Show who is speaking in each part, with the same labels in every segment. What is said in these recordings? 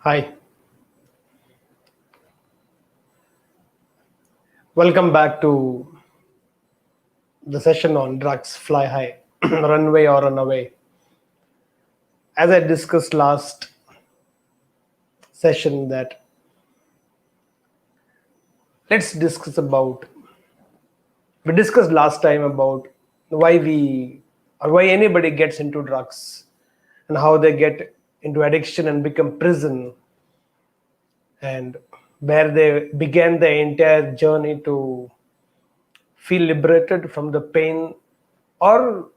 Speaker 1: Hi, welcome back to the session on drugs, fly high, runway or runaway. As I discussed last session, that let's discuss about, we discussed last time about why we or why anybody gets into drugs and how they get into addiction and become prison, and where they began their entire journey to feel liberated from the pain or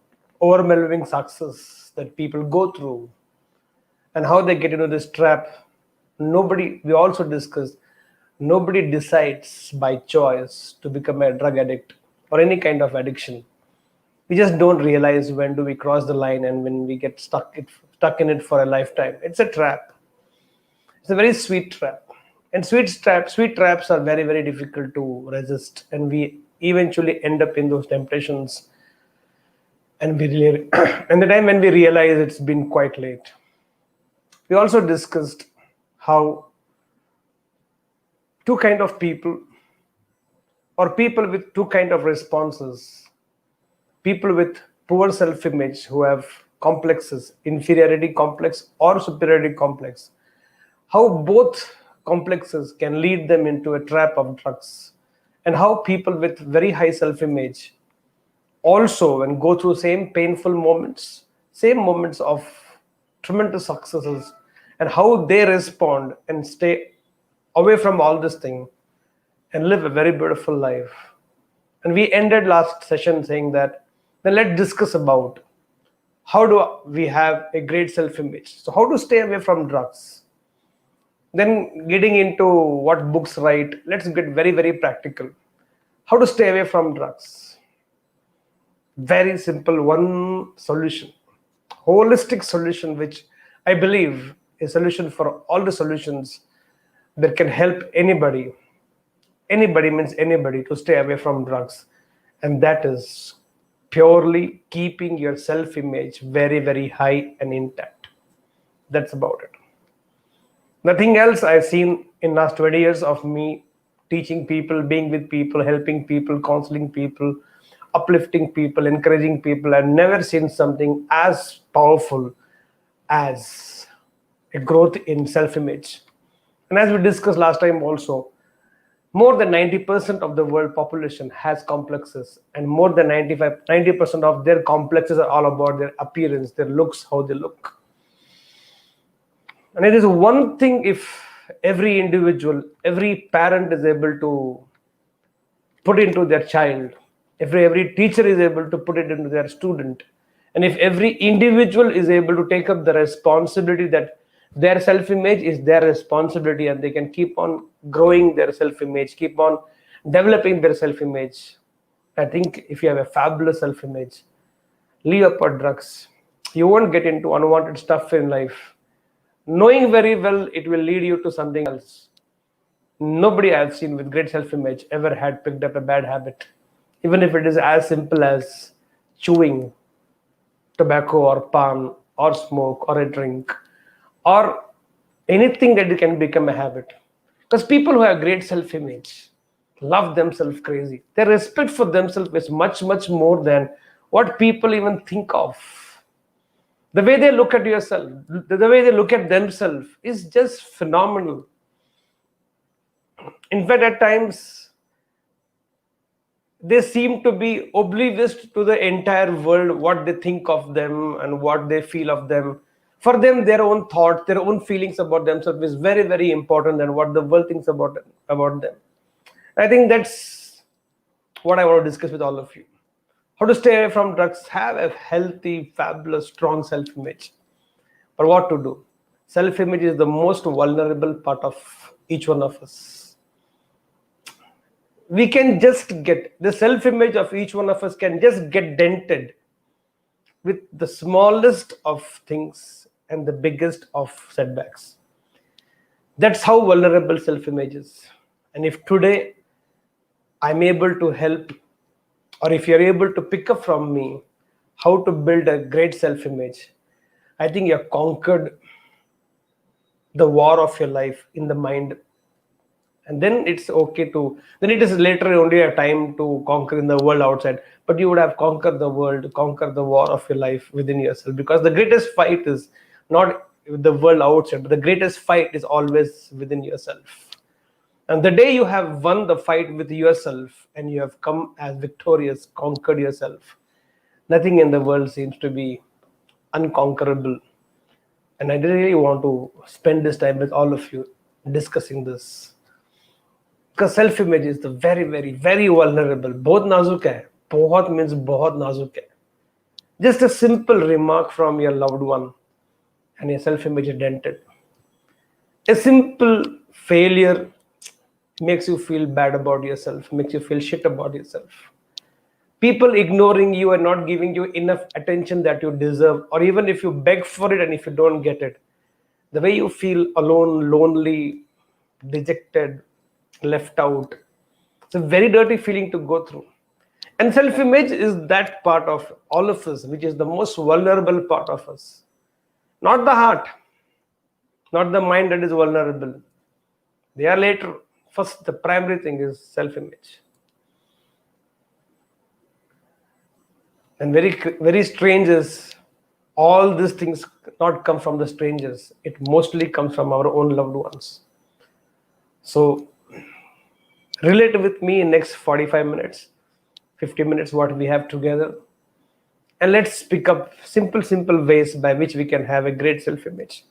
Speaker 1: overwhelming success that people go through, and how they get into this trap. We also discussed, nobody decides by choice to become a drug addict or any kind of addiction. We just don't realize when do we cross the line and when we get stuck in it for a lifetime. It's a trap. It's a very sweet trap. And sweet traps are very, very difficult to resist. And we eventually end up in those temptations. And we really, and the time when we realize it's been quite late. We also discussed how two kind of people, or people with two kind of responses: people with poor self-image who have complexes, inferiority complex or superiority complex, how both complexes can lead them into a trap of drugs, and how people with very high self-image also, and go through same painful moments, same moments of tremendous successes, and how they respond and stay away from all this thing and live a very beautiful life. And we ended last session saying that then let's discuss about how do we have a great self-image, so how to stay away from drugs. Then getting into what books write, let's get very, very practical. How to stay away from drugs? Very simple, one solution, holistic solution, which I believe is a solution for all the solutions that can help anybody. Anybody means anybody to stay away from drugs, and that is purely keeping your self-image very, very high and intact. That's about it. Nothing else I've seen in last 20 years of me teaching people, being with people, helping people, counseling people, uplifting people, encouraging people. I've never seen something as powerful as a growth in self-image. And as we discussed last time also, more than 90% of the world population has complexes, and more than 90% of their complexes are all about their appearance, their looks, how they look. And it is one thing if every individual, every parent is able to put into their child, every teacher is able to put it into their student, and if every individual is able to take up the responsibility that their self-image is their responsibility, and they can keep on growing their self-image, keep on developing their self-image. I think if you have a fabulous self-image, leave up on drugs. You won't get into unwanted stuff in life, knowing very well it will lead you to something else. Nobody I've seen with great self-image ever had picked up a bad habit, even if it is as simple as chewing tobacco or pan or smoke or a drink or anything that can become a habit. Because people who have great self-image love themselves crazy. Their respect for themselves is much, much more than what people even think of. The way they look at yourself, the way they look at themselves is just phenomenal. In fact, at times, they seem to be oblivious to the entire world, what they think of them and what they feel of them. For them, their own thoughts, their own feelings about themselves is very, very important than what the world thinks about them. I think that's what I want to discuss with all of you. How to stay away from drugs, have a healthy, fabulous, strong self-image. But what to do? Self-image is the most vulnerable part of each one of us. We can just get the self-image of each one of us can just get dented with the smallest of things and the biggest of setbacks. That's how vulnerable self-image is. And if today I'm able to help, or if you're able to pick up from me how to build a great self-image, I think you've conquered the war of your life in the mind. And then it's okay to, then it is later only a time to conquer in the world outside, but you would have conquered the world, conquer the war of your life within yourself, because the greatest fight is not with the world outside, but the greatest fight is always within yourself. And the day you have won the fight with yourself and you have come as victorious, conquered yourself, nothing in the world seems to be unconquerable. And I really want to spend this time with all of you discussing this. Because self-image is the very, very, very vulnerable. बहुत नाजुक है. बहुत means बहुत नाजुक है. Just a simple remark from your loved one and your self-image is dented. A simple failure makes you feel bad about yourself, makes you feel shit about yourself. People ignoring you and not giving you enough attention that you deserve, or even if you beg for it and if you don't get it, the way you feel alone, lonely, dejected, left out, it's a very dirty feeling to go through. And self-image is that part of all of us which is the most vulnerable part of us. Not the heart, not the mind that is vulnerable. They are later. First, the primary thing is self-image. And very, very strange is all these things not come from the strangers. It mostly comes from our own loved ones. So relate with me in next 45 minutes, 50 minutes what we have together. And let's pick up simple ways by which we can have a great self-image.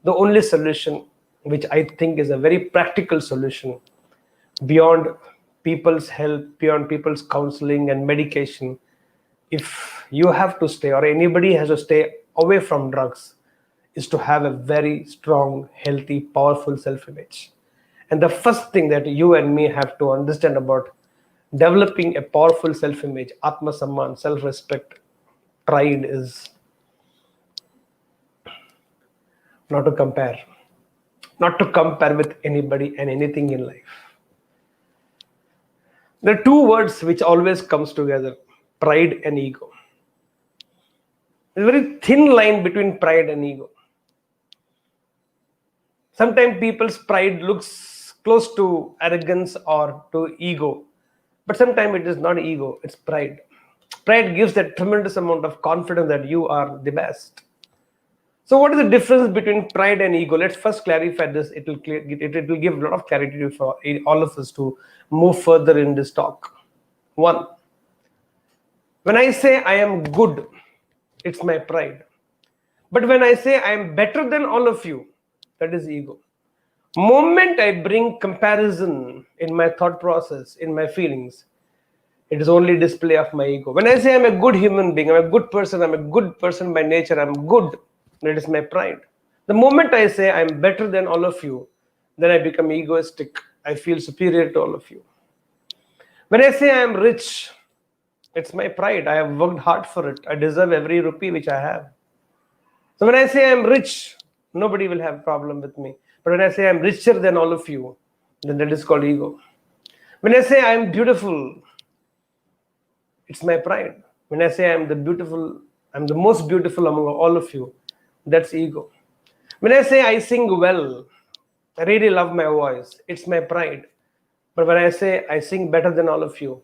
Speaker 1: The only solution, which I think is a very practical solution, beyond people's help, beyond people's counseling and medication, if you have to stay or anybody has to stay away from drugs, is to have a very strong, healthy, powerful self-image. And the first thing that you and me have to understand about developing a powerful self-image, Atma Samman, self-respect, pride, is not to compare. Not to compare with anybody and anything in life. There are two words which always comes together: pride and ego. There's a very thin line between pride and ego. Sometimes people's pride looks close to arrogance or to ego, but sometimes it is not ego, it's pride. Pride gives that tremendous amount of confidence that you are the best. So what is the difference between pride and ego? Let's first clarify this. It will give a lot of clarity for all of us to move further in this talk. One, when I say I am good, it's my pride. But when I say I am better than all of you, that is ego. Moment I bring comparison in my thought process, in my feelings, it is only display of my ego. When I say I'm a good human being, I'm a good person by nature, I'm good, that is my pride. The moment I say I'm better than all of you, then I become egoistic. I feel superior to all of you. When I say I'm rich, it's my pride. I have worked hard for it. I deserve every rupee which I have. So when I say I'm rich, nobody will have a problem with me. But when I say I'm richer than all of you, then that is called ego. When I say I'm beautiful, it's my pride. When I say I'm the most beautiful among all of you, that's ego. When I say I sing well, I really love my voice, it's my pride. But when I say I sing better than all of you,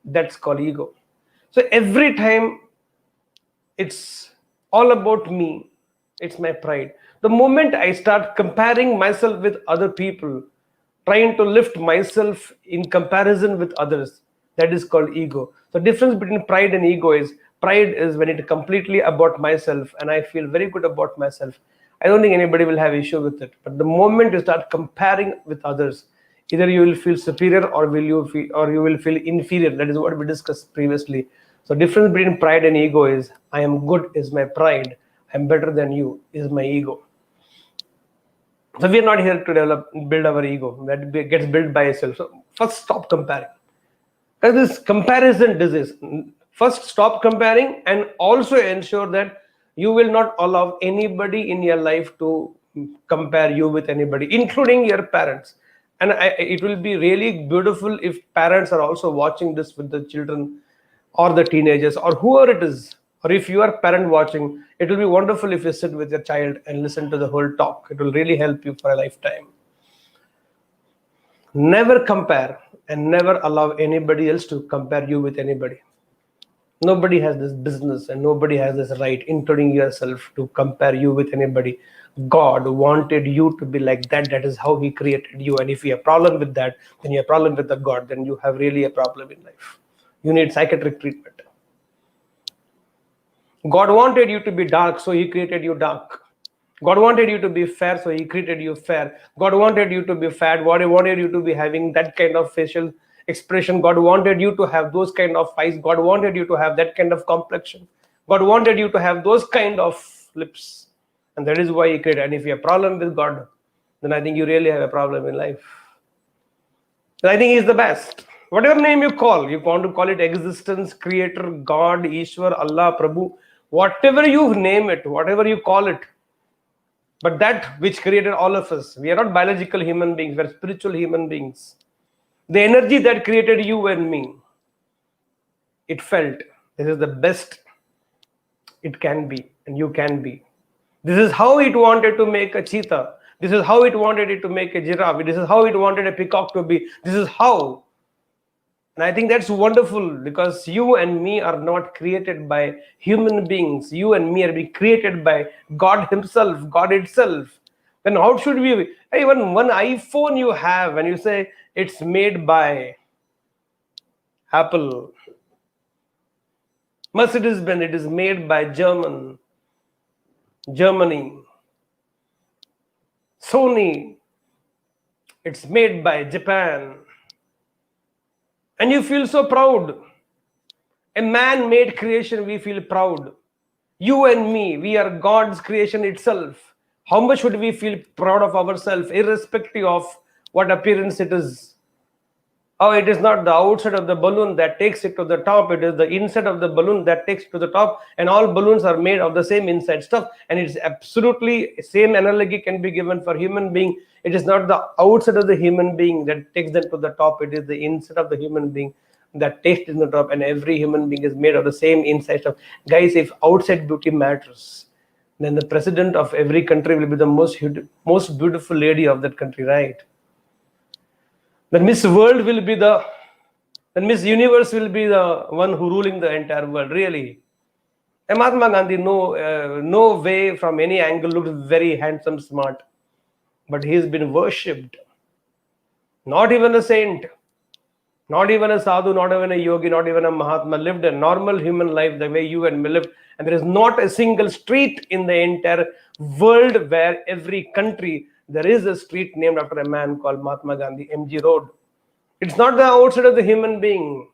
Speaker 1: that's called ego. So every time it's all about me, it's my pride. The moment I start comparing myself with other people, trying to lift myself in comparison with others, that is called ego. The difference between pride and ego is, pride is when it's completely about myself and I feel very good about myself. I don't think anybody will have issue with it. But the moment you start comparing with others, either you will feel superior or you will feel inferior. That is what we discussed previously. So difference between pride and ego is, I am good is my pride, I am better than you is my ego. So we are not here to build our ego. That gets built by itself. So first stop comparing. Because this comparison disease. First stop comparing and also ensure that you will not allow anybody in your life to compare you with anybody, including your parents. And it will be really beautiful if parents are also watching this with the children or the teenagers or whoever it is Or if you are a parent watching, it will be wonderful if you sit with your child and listen to the whole talk. It will really help you for a lifetime. Never compare and never allow anybody else to compare you with anybody. Nobody has this business and nobody has this right, including yourself, to compare you with anybody. God wanted you to be like that. That is how he created you. And if you have a problem with that, then you have a problem with the God, then you have really a problem in life. You need psychiatric treatment. God wanted you to be dark, so he created you dark. God wanted you to be fair, so he created you fair. God wanted you to be fat. God wanted you to be having that kind of facial expression. God wanted you to have those kind of eyes. God wanted you to have that kind of complexion. God wanted you to have those kind of lips. And that is why he created. And if you have a problem with God, then I think you really have a problem in life. And I think he's the best. Whatever name you want to call it existence, creator, God, Ishwar, Allah, Prabhu, whatever you name it, whatever you call it. But that which created all of us, we are not biological human beings, we are spiritual human beings. The energy that created you and me, it felt this is the best it can be and you can be. This is how it wanted to make a cheetah. This is how it wanted it to make a giraffe. This is how it wanted a peacock to be. This is how. And I think that's wonderful, because you and me are not created by human beings. You and me are being created by God himself, God itself. Then how should we? Even one iPhone you have, and you say it's made by Apple. Mercedes-Benz, it is made by Germany. Sony, it's made by Japan. And you feel so proud. A man-made creation, we feel proud. You and me, we are God's creation itself. How much should we feel proud of ourselves, irrespective of what appearance it is? Oh, it is not the outside of the balloon that takes it to the top. It is the inside of the balloon that takes it to the top. And all balloons are made of the same inside stuff. And it's absolutely same analogy can be given for human being. It is not the outside of the human being that takes them to the top. It is the inside of the human being that takes it to the top. And every human being is made of the same inside stuff. Guys, if outside beauty matters, then the president of every country will be the most beautiful lady of that country, right? Then Miss World will be then Miss Universe will be the one who ruling the entire world, really. And Mahatma Gandhi, no way from any angle looked very handsome, smart. But he has been worshipped. Not even a saint, not even a sadhu, not even a yogi, not even a Mahatma, lived a normal human life the way you and me lived. And there is not a single street in the entire world where every country there is a street named after a man called Mahatma Gandhi, MG Road. It's not the outside of the human being.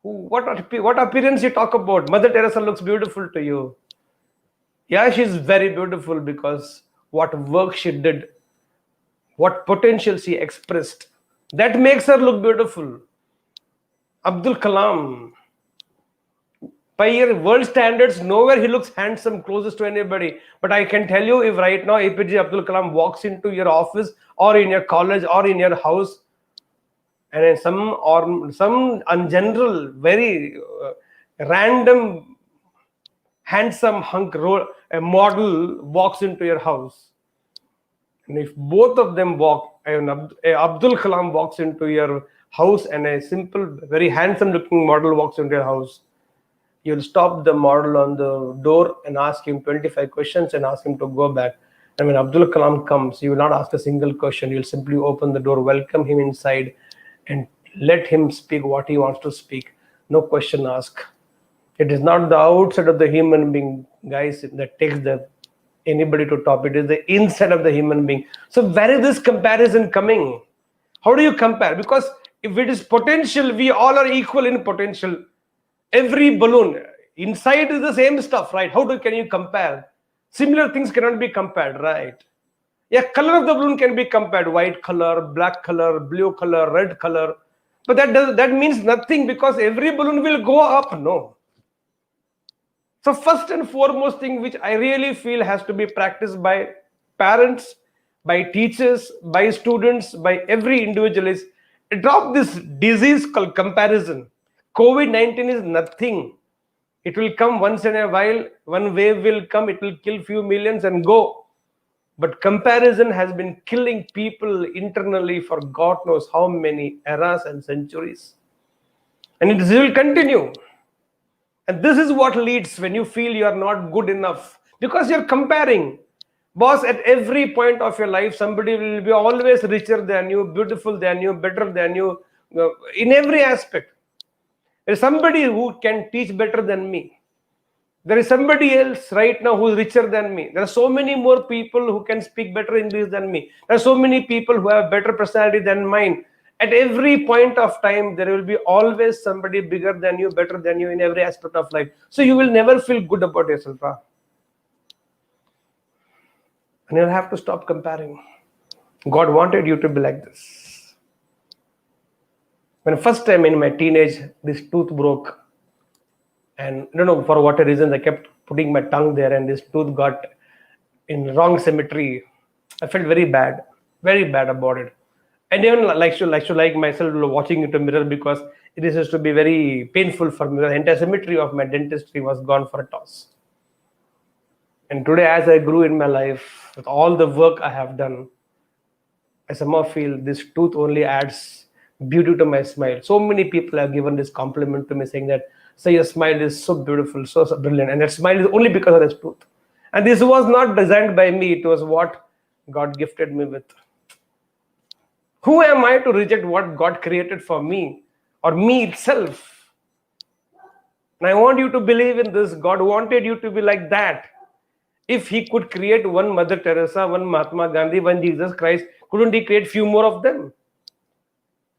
Speaker 1: What appearance you talk about? Mother Teresa looks beautiful to you. Yeah, she's very beautiful because what work she did, what potential she expressed, that makes her look beautiful. Abdul Kalam, by your world standards, nowhere he looks handsome, closest to anybody. But I can tell you, if right now APJ Abdul Kalam walks into your office or in your college or in your house, and in some general, very random, handsome hunk a model walks into your house, and if both of them walk, Abdul Kalam walks into your house and a simple, very handsome looking model walks into your house, you'll stop the model on the door and ask him 25 questions and ask him to go back. And when Abdul Kalam comes, you will not ask a single question. You'll simply open the door, welcome him inside, and let him speak what he wants to speak. No question asked. It is not the outside of the human being, guys, that takes anybody to top. It is the inside of the human being. So where is this comparison coming? How do you compare? Because if it is potential, we all are equal in potential. Every balloon inside is the same stuff, right? Can you compare? Similar things cannot be compared, right? Yeah, color of the balloon can be compared: white color, black color, blue color, red color. But that means nothing, because every balloon will go up. No. So first and foremost thing which I really feel has to be practiced by parents, by teachers, by students, by every individual is drop this disease called comparison. COVID-19 is nothing. It will come once in a while. One wave will come. It will kill few millions and go. But comparison has been killing people internally for God knows how many eras and centuries. And it will continue. And this is what leads when you feel you are not good enough because you're comparing. Boss, at every point of your life, somebody will be always richer than you, beautiful than you, better than you, in every aspect. There is somebody who can teach better than me. There is somebody else right now who is richer than me. There are so many more people who can speak better English than me. There are so many people who have better personality than mine. At every point of time, there will be always somebody bigger than you, better than you in every aspect of life. So you will never feel good about yourself. Huh? And you'll have to stop comparing. God wanted you to be like this. When first time in my teenage, this tooth broke. And I don't know for what reasons I kept putting my tongue there and this tooth got in wrong symmetry. I felt very bad about it. I didn't like myself watching into mirror because it used to be very painful for me. The entire symmetry of my dentistry was gone for a toss. And today, as I grew in my life, with all the work I have done, I somehow feel this tooth only adds beauty to my smile. So many people have given this compliment to me saying that, "Say your smile is so beautiful, so brilliant." And that smile is only because of this tooth. And this was not designed by me. It was what God gifted me with. Who am I to reject what God created for me or me itself? And I want you to believe in this. God wanted you to be like that. If he could create one Mother Teresa, one Mahatma Gandhi, one Jesus Christ, couldn't he create few more of them?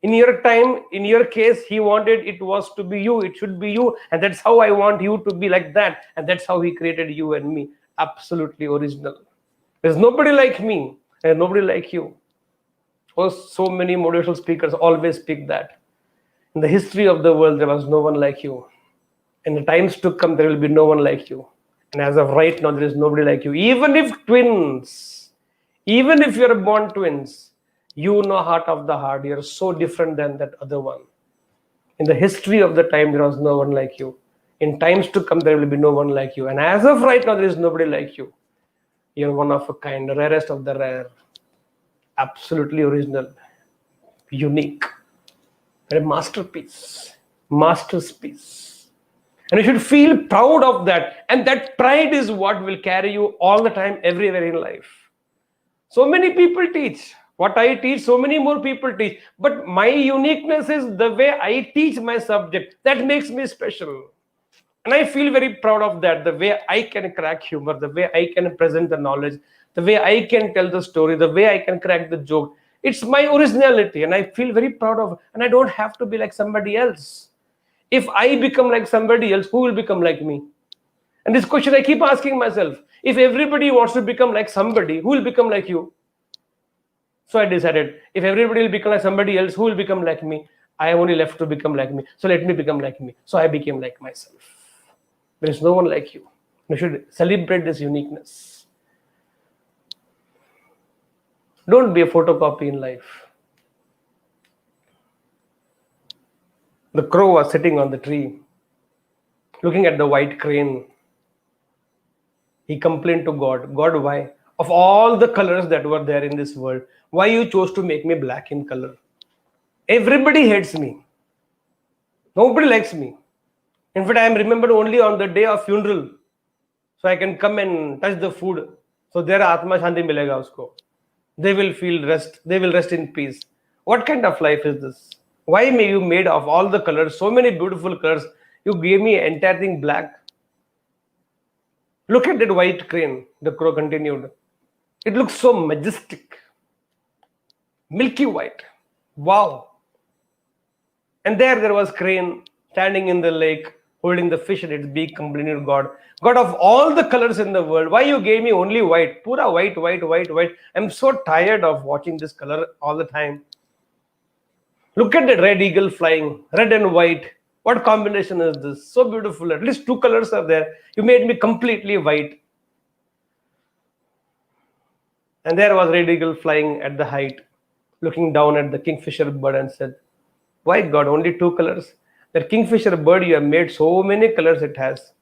Speaker 1: In your time, in your case, he wanted it was to be you. It should be you. And that's how I want you to be like that. And that's how he created you and me. Absolutely original. There's nobody like me and nobody like you. Oh, so many motivational speakers always speak that. In the history of the world, there was no one like you. In the times to come, there will be no one like you. And as of right now, there is nobody like you. Even if twins, even if you're born twins, you know heart of the heart, you're so different than that other one. In the history of the time, there was no one like you. In times to come, there will be no one like you. And as of right now, there is nobody like you. You're one of a kind, the rarest of the rare. Absolutely original, unique, and a masterpiece, master's piece. And you should feel proud of that. And that pride is what will carry you all the time, everywhere in life. So many people teach. What I teach, so many more people teach. But my uniqueness is the way I teach my subject. That makes me special. And I feel very proud of that. The way I can crack humor, the way I can present the knowledge, the way I can tell the story, the way I can crack the joke. It's my originality. And I feel very proud of it. And I don't have to be like somebody else. If I become like somebody else, who will become like me? And this question I keep asking myself. If everybody wants to become like somebody, who will become like you? So I decided, if everybody will become like somebody else, who will become like me? I am only left to become like me. So let me become like me. So I became like myself. There is no one like you. You should celebrate this uniqueness. Don't be a photocopy in life. The crow was sitting on the tree, looking at the white crane. He complained to God, God, why? Of all the colors that were there in this world, why you chose to make me black in color? Everybody hates me. Nobody likes me. In fact, I am remembered only on the day of funeral. So I can come and touch the food. So there Atma Shanti milega usko. They will feel rest. They will rest in peace. What kind of life is this? Why may you made of all the colors, so many beautiful colors, you gave me entire thing black? Look at that white crane, the crow continued. It looks so majestic. Milky white. Wow. And there was crane standing in the lake, holding the fish in its beak, complaining to God. God, of all the colors in the world, why you gave me only white? Pura white, white, white, white. I'm so tired of watching this color all the time. Look at that red eagle flying, red and white. What combination is this? So beautiful. At least two colors are there. You made me completely white. And there was red eagle flying at the height, looking down at the kingfisher bird and said, why God, only two colors? That kingfisher bird you have made, so many colors it has.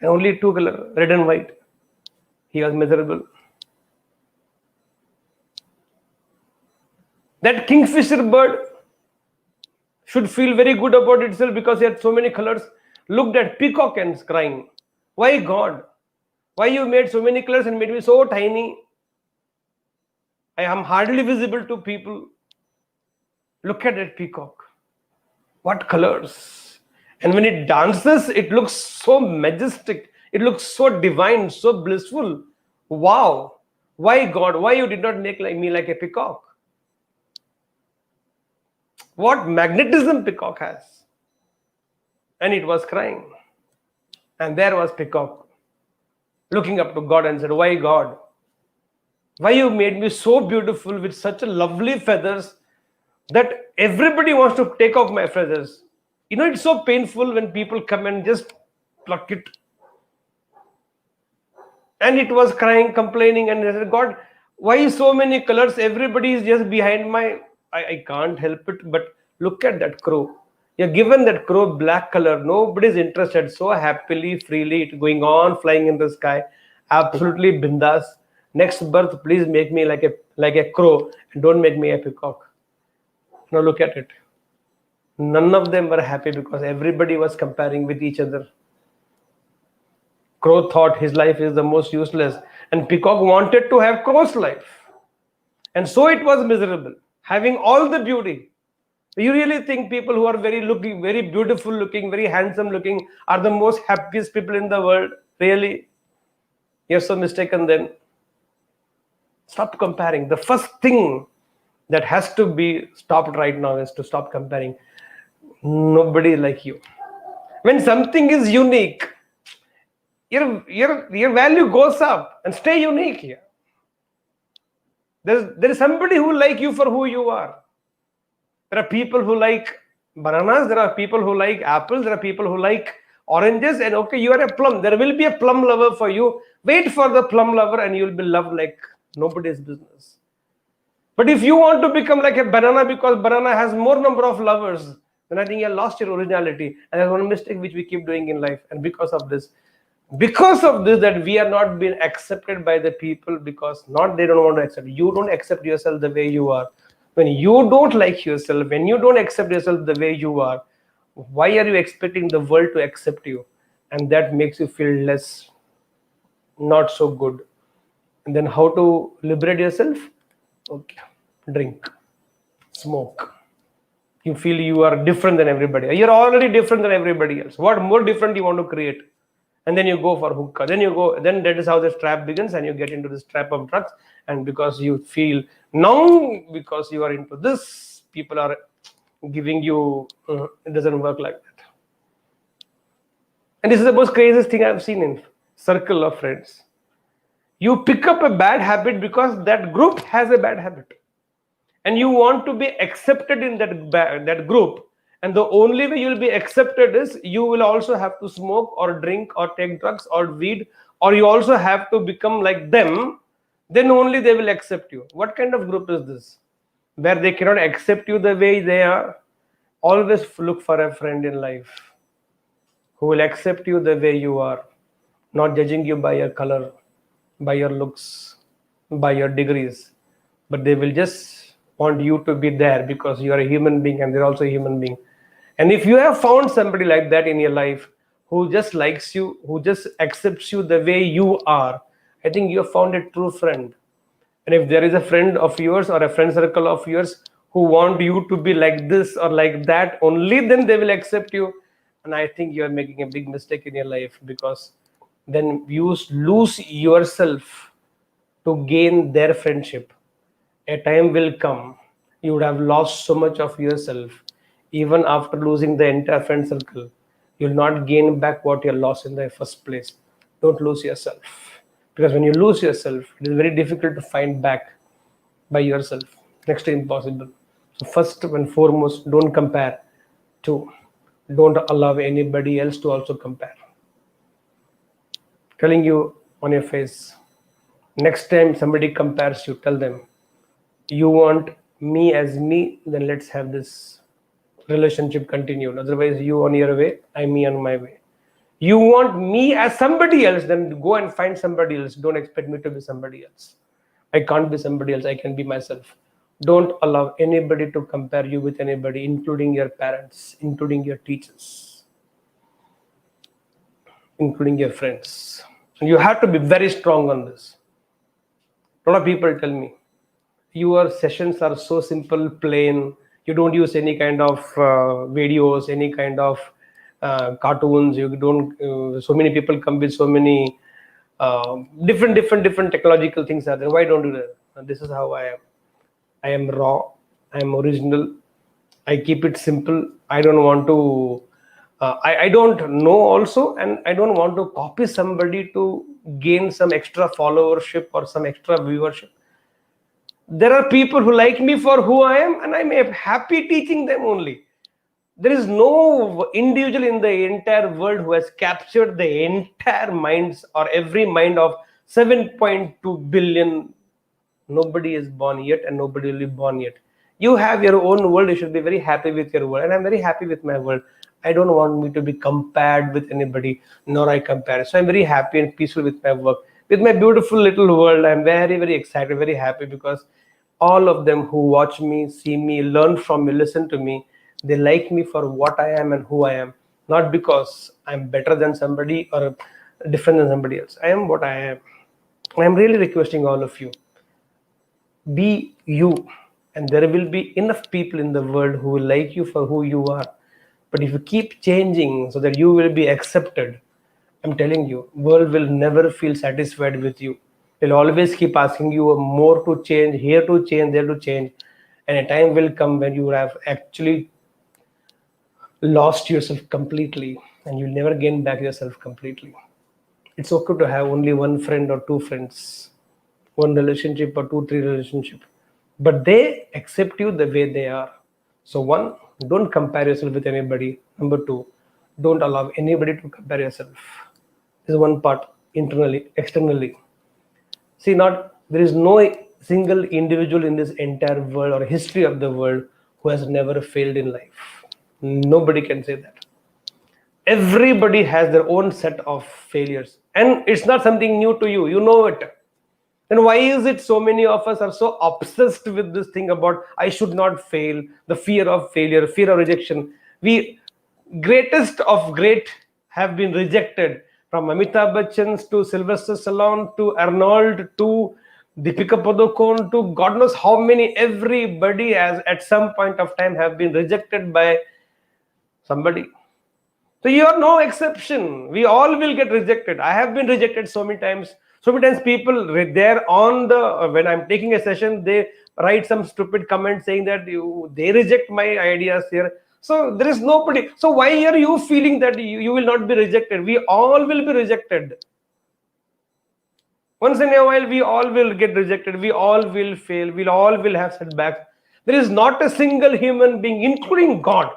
Speaker 1: And only two colors, red and white. He was miserable. That kingfisher bird should feel very good about itself because it had so many colors. Looked at peacock and crying, "Why God? Why you made so many colors and made me so tiny? I am hardly visible to people. Look at that peacock. What colors! And when it dances, it looks so majestic. It looks so divine, so blissful. Wow! Why God? Why you did not make me like a peacock? What magnetism peacock has!" And it was crying. And there was peacock looking up to God and said, "Why God? Why you made me so beautiful with such a lovely feathers that everybody wants to take off my feathers? You know, it's so painful when people come and just pluck it." And it was crying, complaining, and I said, "God, why so many colors? Everybody is just behind my. I can't help it. But look at that crow. You're given that crow black color. Nobody's interested. So happily, freely, it going on flying in the sky. Absolutely bindas. Next birth, please make me like a crow and don't make me a peacock." Now look at it. None of them were happy because everybody was comparing with each other. Crow thought his life is the most useless, and peacock wanted to have crow's life. And so it was miserable, having all the beauty. You really think people who are very beautiful looking, very handsome looking are the most happiest people in the world? Really? You're so mistaken then. Stop comparing. The first thing that has to be stopped right now is to stop comparing. Nobody like you. When something is unique, your value goes up, and stay unique here. There is somebody who like you for who you are. There are people who like bananas, there are people who like apples, there are people who like oranges, and okay, you are a plum. There will be a plum lover for you. Wait for the plum lover and you'll be loved like nobody's business. But if you want to become like a banana because banana has more number of lovers, then I think you lost your originality. And that's one mistake which we keep doing in life. And because of this, that we are not being accepted by the people, because not they don't want to accept you. Don't accept yourself the way you are. When you don't like yourself, when you don't accept yourself the way you are, why are you expecting the world to accept you? And that makes you feel less, not so good. And then how to liberate yourself? Okay, drink, smoke. You feel you are different than everybody. You're already different than everybody else. What more different you want to create? And then you go for hookah. Then that is how the trap begins, and you get into this trap of drugs. And because you feel now, because you are into this, people are giving you, it doesn't work like that. And this is the most craziest thing I've seen in circle of friends. You pick up a bad habit because that group has a bad habit, and you want to be accepted in that group. And the only way you'll be accepted is you will also have to smoke or drink or take drugs or weed, or you also have to become like them. Then only they will accept you. What kind of group is this? Where they cannot accept you the way they are? Always look for a friend in life who will accept you the way you are, not judging you by your color, by your looks, by your degrees, but they will just want you to be there because you are a human being and they're also a human being. And if you have found somebody like that in your life who just likes you, who just accepts you the way you are, I think you have found a true friend. And if there is a friend of yours or a friend circle of yours who want you to be like this or like that, only then they will accept you. And I think you are making a big mistake in your life, because then you lose yourself to gain their friendship. A time will come, you would have lost so much of yourself. Even after losing the entire friend circle, you'll not gain back what you lost in the first place. Don't lose yourself, because when you lose yourself, it is very difficult to find back by yourself, next to impossible. So first and foremost, don't compare. Two, don't allow anybody else to also compare. Telling you on your face, next time somebody compares you, tell them, you want me as me, then let's have this relationship continued. Otherwise, you on your way, I me on my way. You want me as somebody else, then go and find somebody else. Don't expect me to be somebody else. I can't be somebody else. I can be myself. Don't allow anybody to compare you with anybody, including your parents, including your teachers, including your friends. You have to be very strong on this. A lot of people tell me, your sessions are so simple, plain. You don't use any kind of videos, any kind of cartoons. You don't. So many people come with so many different technological things are there. Why don't do that? And this is how I am. I am raw. I am original. I keep it simple. I don't want to. I don't know also, and I don't want to copy somebody to gain some extra followership or some extra viewership. There are people who like me for who I am, and I'm happy teaching them only. There is no individual in the entire world who has captured the entire minds or every mind of 7.2 billion. Nobody is born yet, and nobody will be born yet. You have your own world. You should be very happy with your world, and I'm very happy with my world. I don't want me to be compared with anybody, nor I compare. So I'm very happy and peaceful with my work, with my beautiful little world. I'm very excited, very happy, because all of them who watch me, see me, learn from me, listen to me, they like me for what I am and who I am, not because I'm better than somebody or different than somebody else. I am what I am. I'm really requesting all of you, be you, and there will be enough people in the world who will like you for who you are. But if you keep changing so that you will be accepted, I'm telling you, world will never feel satisfied with you. They'll always keep asking you more to change, here to change, there to change. And a time will come when you have actually lost yourself completely, and you'll never gain back yourself completely. It's okay to have only one friend or two friends, one relationship or two, three relationship, but they accept you the way they are. So one, don't compare yourself with anybody. Number two, don't allow anybody to compare yourself. This is one part, internally, externally. See, there is no single individual in this entire world or history of the world who has never failed in life. Nobody can say that. Everybody has their own set of failures, and it's not something new to you. You know it. Then why is it so many of us are so obsessed with this thing about I should not fail, the fear of failure, fear of rejection? We greatest of great have been rejected, from Amitabh Bachchan to Sylvester Stallone to Arnold to Deepika Padukone to God knows how many. Everybody has at some point of time have been rejected by somebody. So you are no exception. We all will get rejected. I have been rejected so many times. So many times people, they're on the, when I'm taking a session, they write some stupid comment saying that they reject my ideas here. So there is nobody. So why are you feeling that you will not be rejected? We all will be rejected. Once in a while, we all will get rejected. We all will fail. We all will have setbacks. There is not a single human being, including God.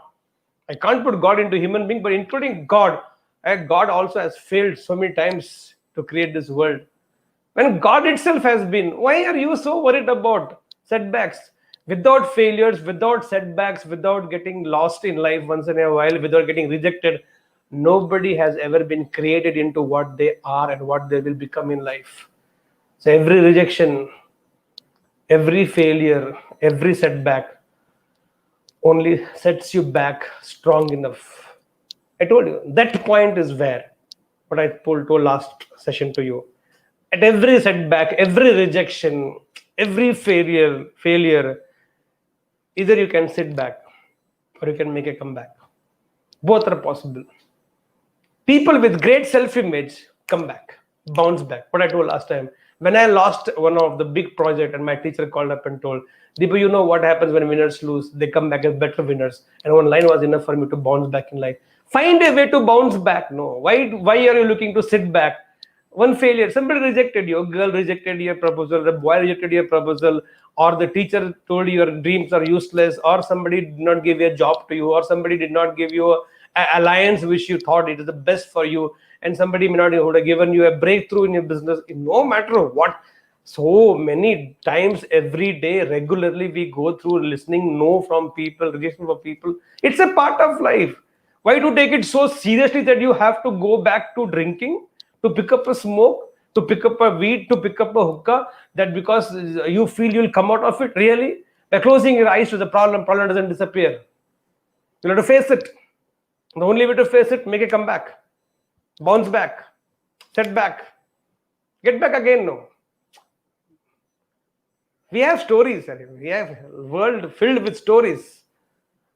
Speaker 1: I can't put God into human being, but including God. God also has failed so many times to create this world. When God itself has been, why are you so worried about setbacks? Without failures, without setbacks, without getting lost in life once in a while, without getting rejected, nobody has ever been created into what they are and what they will become in life. So every rejection, every failure, every setback only sets you back strong enough. I told you, that point is where, what I told last session to you. At every setback, every rejection, every failure, either you can sit back or you can make a comeback. Both are possible. People with great self-image come back, bounce back. What I told last time. When I lost one of the big project and my teacher called up and told, Deepak, you know what happens when winners lose? They come back as better winners. And one line was enough for me to bounce back in life. Find a way to bounce back. No. Why are you looking to sit back? One failure, somebody rejected you, a girl rejected your proposal, the boy rejected your proposal, or the teacher told you your dreams are useless, or somebody did not give a job to you, or somebody did not give you an alliance which you thought it is the best for you, and somebody may not would have given you a breakthrough in your business. No matter what, So many times every day, regularly, we go through listening no from people, rejection from people. It's a part of life. Why to take it so seriously that you have to go back to drinking, to pick up a smoke, to pick up a weed, to pick up a hookah, that because you feel you'll come out of it? Really? By closing your eyes to the problem doesn't disappear. You'll have to face it. The only way to face it, make a comeback, bounce back, set back, get back again. No. We have stories. We have a world filled with stories.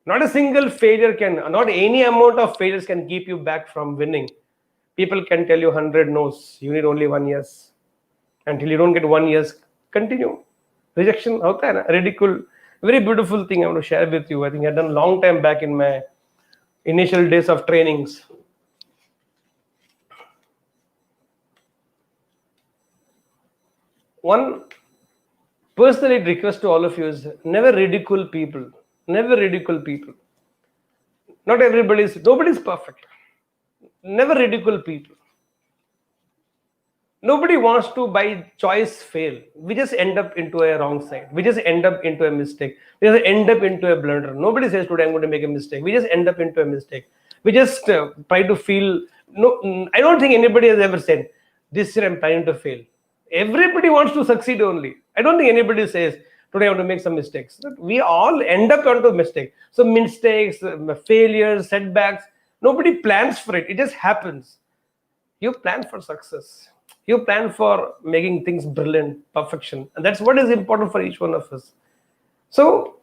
Speaker 1: Not a single failure can, not any amount of failures can keep you back from winning. People can tell you 100 no's. You need only 1 yes. Until you don't get 1 yes, continue. Rejection, hota hai na? Ridicule. Very beautiful thing I want to share with you. I think I've done a long time back in my initial days of trainings. One personally request to all of you is never ridicule people. Never ridicule people. Nobody's perfect. Never ridicule people. Nobody wants to by choice fail. We just end up into a wrong side. We just end up into a mistake. We just end up into a blunder. Nobody says today I'm going to make a mistake. We just end up into a mistake. We just try to feel. No, I don't think anybody has ever said this year I'm planning to fail. Everybody wants to succeed only. I don't think anybody says today I want to make some mistakes. We all end up onto a mistake. So mistakes, failures, setbacks. Nobody plans for it. It just happens. You plan for success. You plan for making things brilliant, perfection, and that's what is important for each one of us. So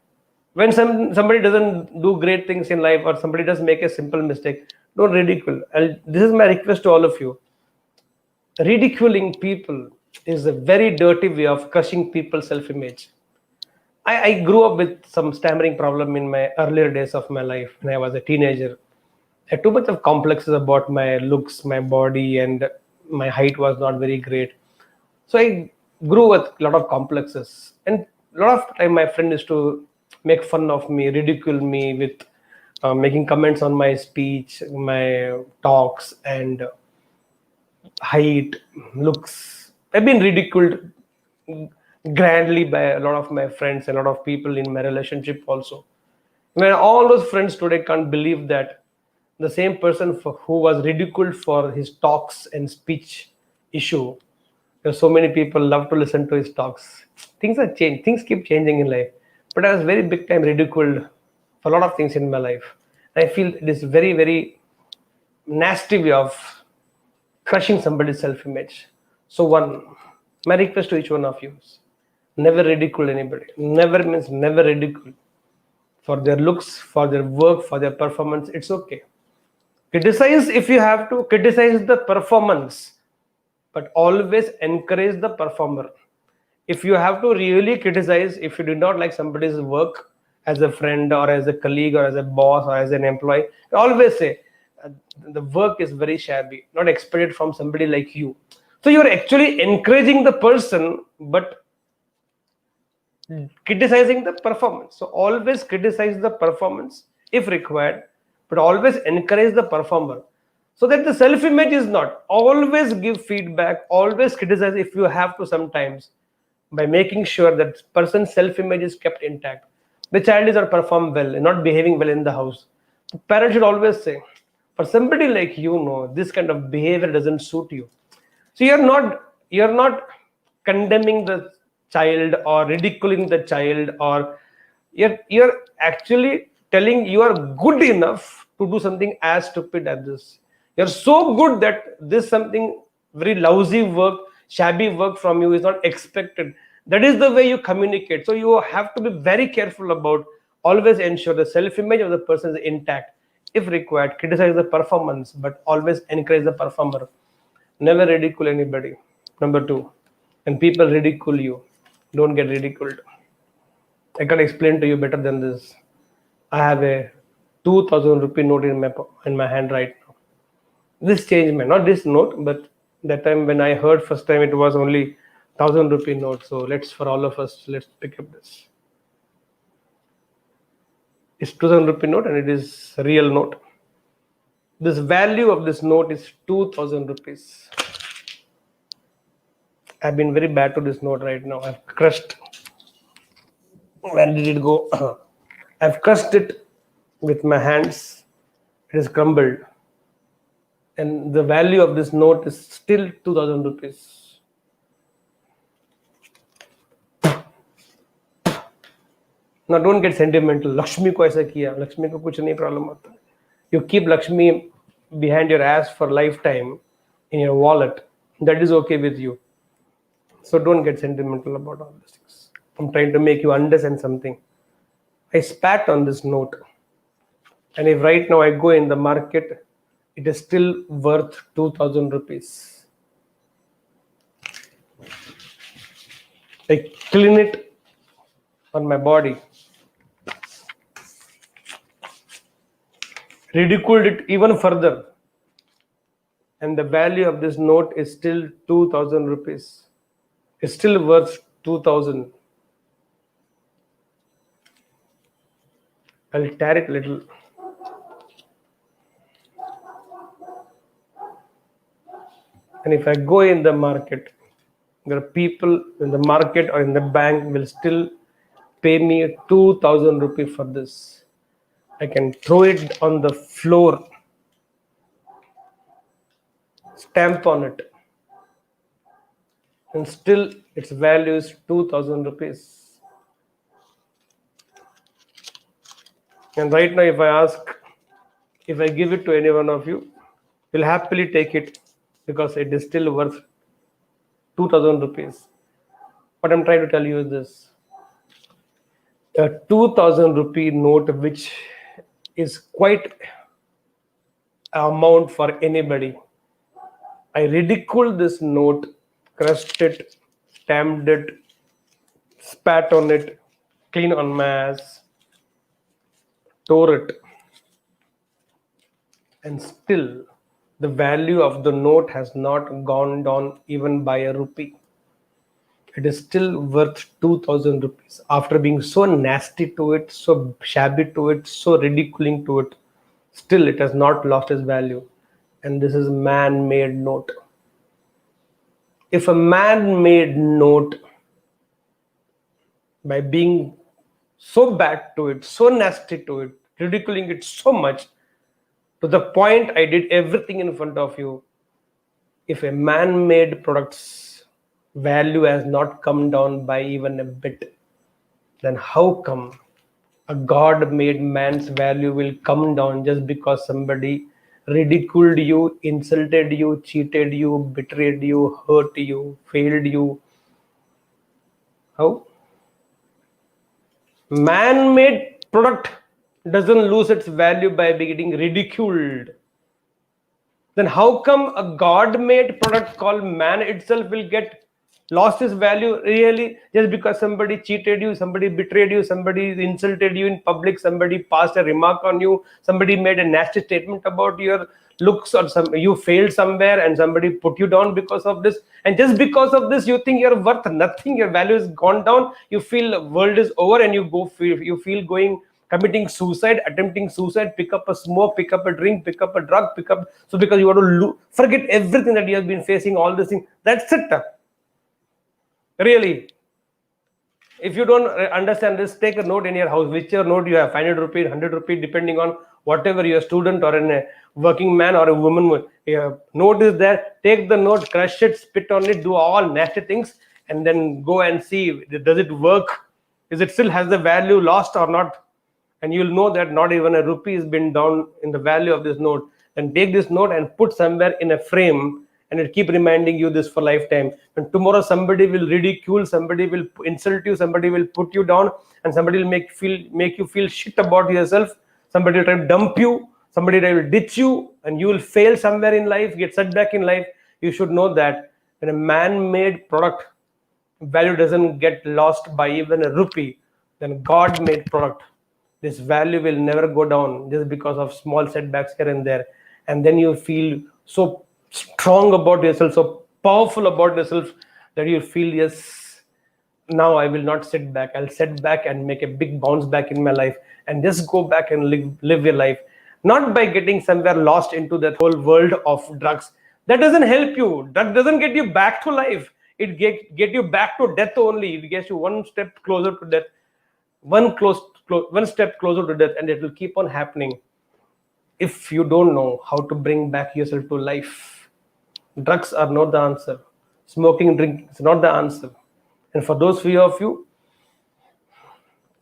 Speaker 1: when somebody doesn't do great things in life, or somebody does make a simple mistake, don't ridicule. This is my request to all of you. Ridiculing people is a very dirty way of crushing people's self-image. I grew up with some stammering problem in my earlier days of my life when I was a teenager. I had too much of complexes about my looks, my body, and my height was not very great. So I grew with a lot of complexes. And a lot of time my friend used to make fun of me, ridicule me with making comments on my speech, my talks, and height, looks. I've been ridiculed grandly by a lot of my friends, a lot of people in my relationship also. When all those friends today can't believe that the same person who was ridiculed for his talks and speech issue, there's so many people love to listen to his talks. Things are changed. Things keep changing in life. But I was very big time ridiculed for a lot of things in my life. I feel it is very, very nasty way of crushing somebody's self-image. So my request to each one of you is never ridicule anybody. Never means never ridicule. For their looks, for their work, for their performance, it's okay. Criticize if you have to, criticize the performance, but always encourage the performer. If you have to really criticize, if you do not like somebody's work as a friend or as a colleague or as a boss or as an employee, always say the work is very shabby, not expected from somebody like you. So you're actually encouraging the person, but criticizing the performance. So always criticize the performance if required, but always encourage the performer, so that the self-image is not. Always give feedback, always criticize if you have to sometimes, by making sure that person's self-image is kept intact. The child is not perform well, not behaving well in the house. The parent should always say, for somebody like you, no, this kind of behavior doesn't suit you. So you're not condemning the child or ridiculing the child, or you're actually telling you are good enough to do something as stupid as this. You're so good that this something very lousy work, shabby work from you is not expected. That is the way you communicate. So you have to be very careful about always ensure the self-image of the person is intact. If required, criticize the performance, but always encourage the performer. Never ridicule anybody. Number 2, when people ridicule you, don't get ridiculed. I can explain to you better than this. I have a 2,000 rupee note in my hand right now. This changed me. Not this note, but that time when I heard first time, it was only 1,000 rupee note. So for all of us, let's pick up this. It's 2,000 rupee note and it is a real note. This value of this note is 2,000 rupees. I've been very bad to this note right now. I've crushed. Where did it go? I've crushed it with my hands. It has crumbled. And the value of this note is still 2000 rupees. Now don't get sentimental. Lakshmi ko aisa kiya. Lakshmi ko kuch nahi problem hota. You keep Lakshmi behind your ass for lifetime in your wallet. That is okay with you. So don't get sentimental about all these things. I'm trying to make you understand something. I spat on this note. And if right now I go in the market, it is still worth 2000 rupees. I clean it on my body. Ridiculed it even further. And the value of this note is still 2000 rupees. It's still worth 2000. I'll tear it a little. And if I go in the market, there are people in the market or in the bank will still pay me 2000 rupees for this. I can throw it on the floor, stamp on it, and still its value is 2000 rupees. And right now, if I give it to any one of you, you'll happily take it because it is still worth 2000 rupees. What I'm trying to tell you is this. A 2000 rupee note, which is quite an amount for anybody. I ridiculed this note, crushed it, stamped it, spat on it, clean on my ass, tore it, and still the value of the note has not gone down even by a rupee. It is still worth 2000 rupees after being so nasty to it, so shabby to it, so ridiculing to it. Still, it has not lost its value. And this is man-made note. If a man-made note, by being so bad to it, so nasty to it, ridiculing it so much, to the point I did everything in front of you, if a man-made product's value has not come down by even a bit, then how come a God-made man's value will come down just because somebody ridiculed you, insulted you, cheated you, betrayed you, hurt you, failed you? How? Man-made product doesn't lose its value by getting ridiculed. Then how come a God-made product called man itself will get lost its value really just because somebody cheated you, somebody betrayed you, somebody insulted you in public, somebody passed a remark on you, somebody made a nasty statement about your looks, or you failed somewhere and somebody put you down because of this, and just because of this you think you're worth nothing, your value has gone down, you feel the world is over, and you feel going committing suicide, attempting suicide, pick up a smoke, pick up a drink, pick up a drug, so because you want to forget everything that you have been facing, all this thing. That's it. Really. If you don't understand this, take a note in your house, whichever note you have, 500 rupees, 100 rupees, depending on whatever you're a student or a working man or a woman. Note is there, take the note, crush it, spit on it, do all nasty things, and then go and see, does it work? Is it still has the value lost or not? And you'll know that not even a rupee has been down in the value of this note. Then take this note and put somewhere in a frame, and it keep reminding you this for lifetime. And tomorrow somebody will ridicule, somebody will insult you, somebody will put you down, and somebody will make you feel shit about yourself. Somebody will try to dump you, somebody will ditch you, and you will fail somewhere in life, get set back in life. You should know that when a man-made product value doesn't get lost by even a rupee, then God-made product, this value will never go down just because of small setbacks here and there. And then you feel so strong about yourself, so powerful about yourself, that you feel, yes, now I will not sit back. I'll sit back and make a big bounce back in my life and just go back and live your life. Not by getting somewhere lost into that whole world of drugs. That doesn't help you. That doesn't get you back to life. It get you back to death only. It gets you one step closer to death, one step closer to death, and it will keep on happening if you don't know how to bring back yourself to life. Drugs are not the answer. Smoking, drinking is not the answer. And for those few of you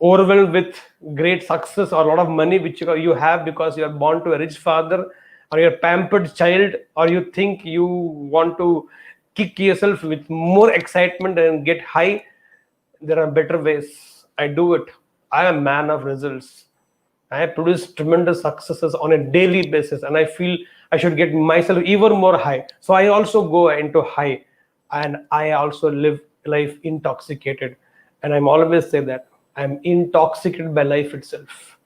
Speaker 1: overwhelmed with great success or a lot of money which you have because you are born to a rich father, or you're a pampered child, or you think you want to kick yourself with more excitement and get high, there are better ways. I do it. I am a man of results. I have produced tremendous successes on a daily basis, and I feel I should get myself even more high. So I also go into high, and I also live life intoxicated. And I'm always say that I'm intoxicated by life itself.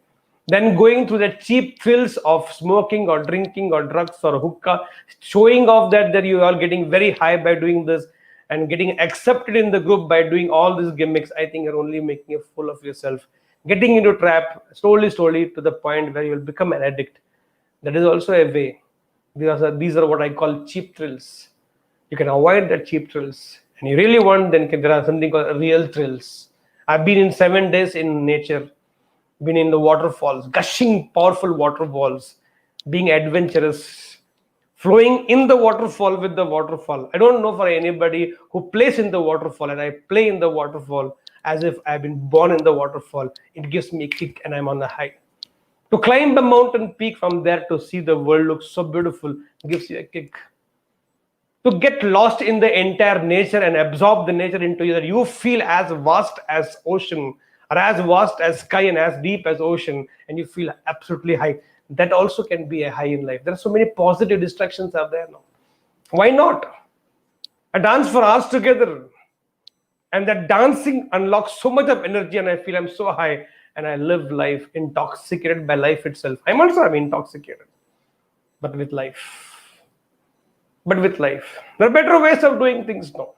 Speaker 1: Then going through the cheap thrills of smoking or drinking or drugs or hookah, showing off that you are getting very high by doing this and getting accepted in the group by doing all these gimmicks, I think you're only making a fool of yourself, getting into trap slowly to the point where you'll become an addict. That is also a way. These are what I call cheap thrills. You can avoid the cheap thrills, and you really want, then there are something called real thrills. I've been in 7 days in nature, been in the waterfalls, gushing powerful waterfalls, being adventurous, flowing in the waterfall with the waterfall. I don't know for anybody who plays in the waterfall, and I play in the waterfall as if I've been born in the waterfall. It gives me a kick, and I'm on the high. To climb the mountain peak from there to see the world look so beautiful gives you a kick. To get lost in the entire nature and absorb the nature into you, that you feel as vast as ocean, or as vast as sky and as deep as ocean, and you feel absolutely high. That also can be a high in life. There are so many positive distractions out there now. Why not? A dance for hours together, and that dancing unlocks so much of energy, and I feel I'm so high, and I live life intoxicated by life itself. I'm intoxicated, but with life. There are better ways of doing things now.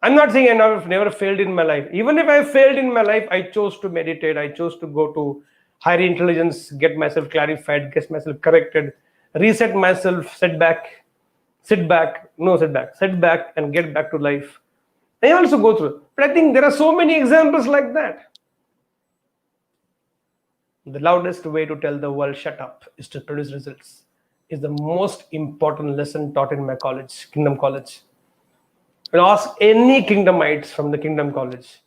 Speaker 1: I'm not saying I've never failed in my life. Even if I failed in my life, I chose to meditate. I chose to go to higher intelligence, get myself clarified, get myself corrected, reset myself, sit back, and get back to life. I also go through. But I think there are so many examples like that. The loudest way to tell the world shut up is to produce results, is the most important lesson taught in my college, Kingdom College. When ask any Kingdomites from the Kingdom College,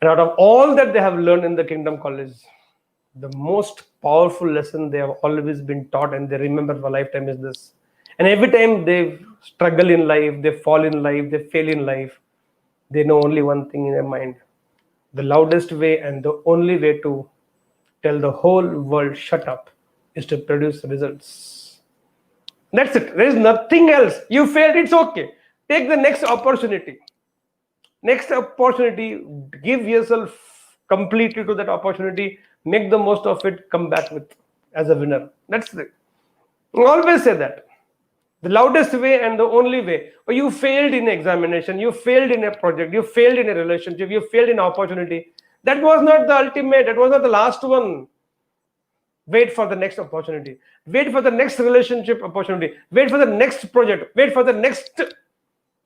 Speaker 1: and out of all that they have learned in the Kingdom College, the most powerful lesson they have always been taught and they remember for a lifetime is this. And every time they struggle in life, they fall in life, they fail in life, they know only one thing in their mind. The loudest way and the only way to tell the whole world shut up is to produce results. That's it. There is nothing else. You failed, it's okay. Take the next opportunity. Give yourself completely to that opportunity, make the most of it, come back with as a winner. That's it. I always say that. The loudest way and the only way. Or you failed in examination, you failed in a project, you failed in a relationship, you failed in opportunity. That was not the ultimate, that was not the last one. Wait for the next opportunity. Wait for the next relationship opportunity. Wait for the next project. Wait for the next.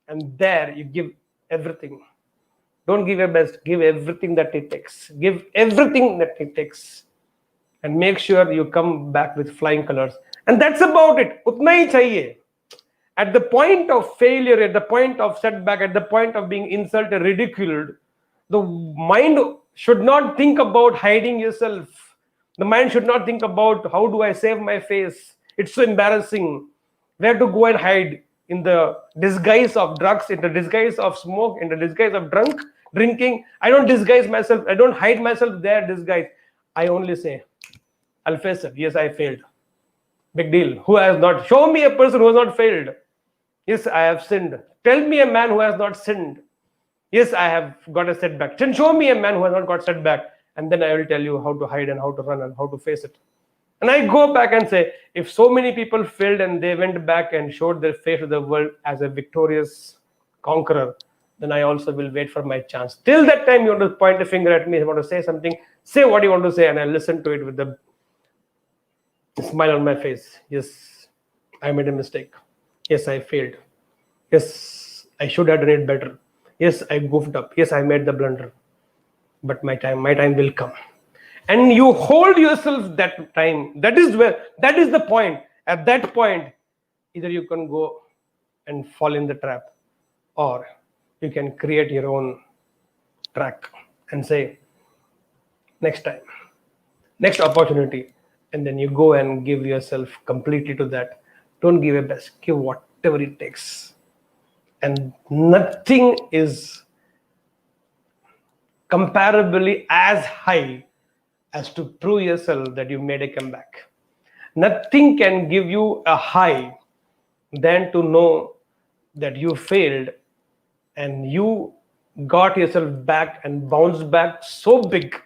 Speaker 1: And there you give everything. Don't give your best. Give everything that it takes. Give everything that it takes. And make sure you come back with flying colors. And that's about it. Utna hi chahiye. At the point of failure, at the point of setback, at the point of being insulted, ridiculed, the mind should not think about hiding yourself. The mind should not think about how do I save my face. It's so embarrassing. Where to go and hide? In the disguise of drugs, in the disguise of smoke, in the disguise of drinking. I don't disguise myself. I don't hide myself there, disguise. I only say, I'll face it. Yes, I failed. Big deal. Who has not? Show me a person who has not failed. Yes, I have sinned. Tell me a man who has not sinned. Yes, I have got a setback. Then show me a man who has not got setback. And then I will tell you how to hide and how to run and how to face it. And I go back and say, if so many people failed and they went back and showed their face to the world as a victorious conqueror, then I also will wait for my chance. Till that time, you want to point a finger at me, you want to say something, say what you want to say, and I listen to it with the smile on my face. Yes, I made a mistake. Yes, I failed. Yes, I should have done it better. Yes, I goofed up. Yes, I made the blunder. But my time will come. And you hold yourself that time. That is the point. At that point, either you can go and fall in the trap, or you can create your own track and say, next time, next opportunity, and then you go and give yourself completely to that. Don't give your best, give whatever it takes. And nothing is comparably as high as to prove yourself that you made a comeback. Nothing can give you a high than to know that you failed and you got yourself back and bounced back so big